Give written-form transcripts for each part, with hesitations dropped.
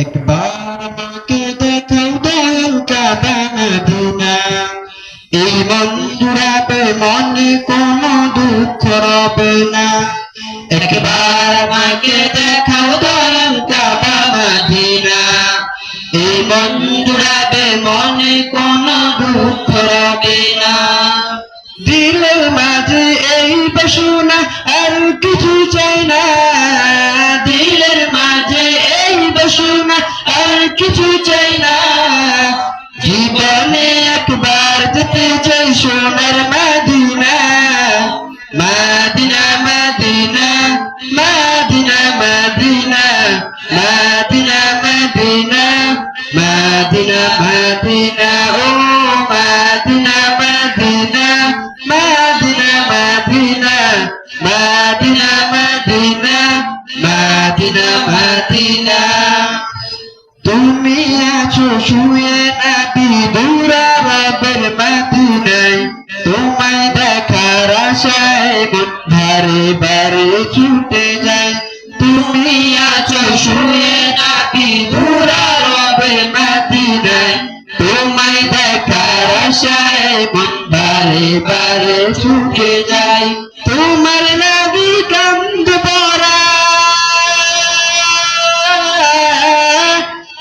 একবার আমাকে দেখাও দয়াল কাবা মদিনা, এই মন জুড়াবে, মনে কোনো দুঃখ রবে না। একবার আমাকে দেখাও দয়াল কাবা মদিনা, এই মন জুড়াবে, মনে কোনো দুঃখ রবে না। দিলের মাঝে এই বাসনা, আর কিছু চাই না। দিলের মাঝে এই বাসনা, আর কিছু চাই না। জীবনে একবার যেতে চাই সোনার Medina, Medina Medina Medina Medina Medina Medina Medina Medina ও Medina Medina Medina Medina Medina Medina Medina Medina. তুমি আছো শুয়ে নবী দুরারবের মদিনায়, তোমায় দেখার আশায় মন বারে বারে ছুটে যায়। তুমি আছো শুয়ে নবী দুরারবের মদিনায়, তোমায় দেখার আশায় মন বারে বারে ছুটে যায়। তোমার নবী কান্দ পড়া,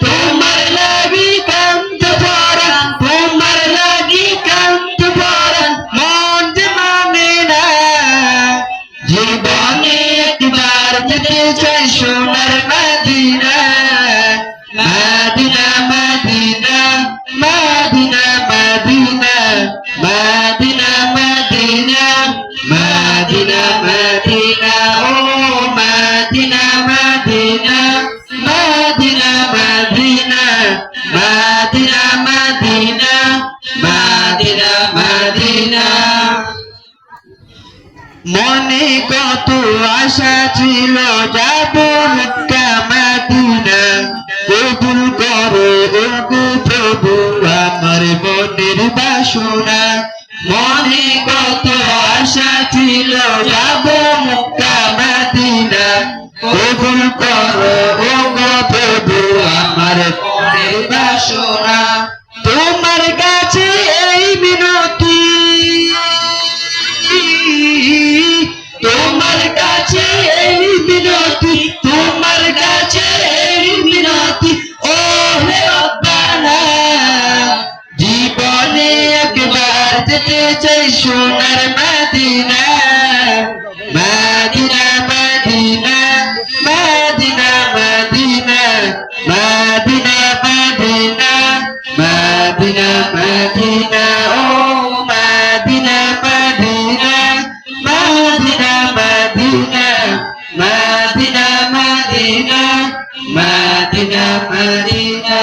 তোমার লাগি কান্ত পড়া, তোমার লাগি কান্ত পড়া, মন যে মানে না। জীবনে একবার যেতে চাই সোনার Medina, Medina Medina Medina Medina Medina Medina Medina Medina ও Medina Medina Medina Medina Medina Medina Medina Medina. মনে কত আশা ছিল যাব মক্কা মদিনা, কবুল করো ওগো প্রভু আমার মনের বাসনা। মনে কত আশা ছিল যাব মক্কা মদিনা, কবুল করো ওগো প্রভু আমার মনের বাসনা। তোমার কাছে এই বিনতি, তোমার কাছে এই বিনতি, তোমার কাছে এই বিনতি ও হে রব্বানা। জীবনে একবার যেতে চাই সোনার Medina, Medina Medina Medina Medina Medina Medina Medina Medina ও Medina Medina Medina Medina Medina Medina Medina Medina.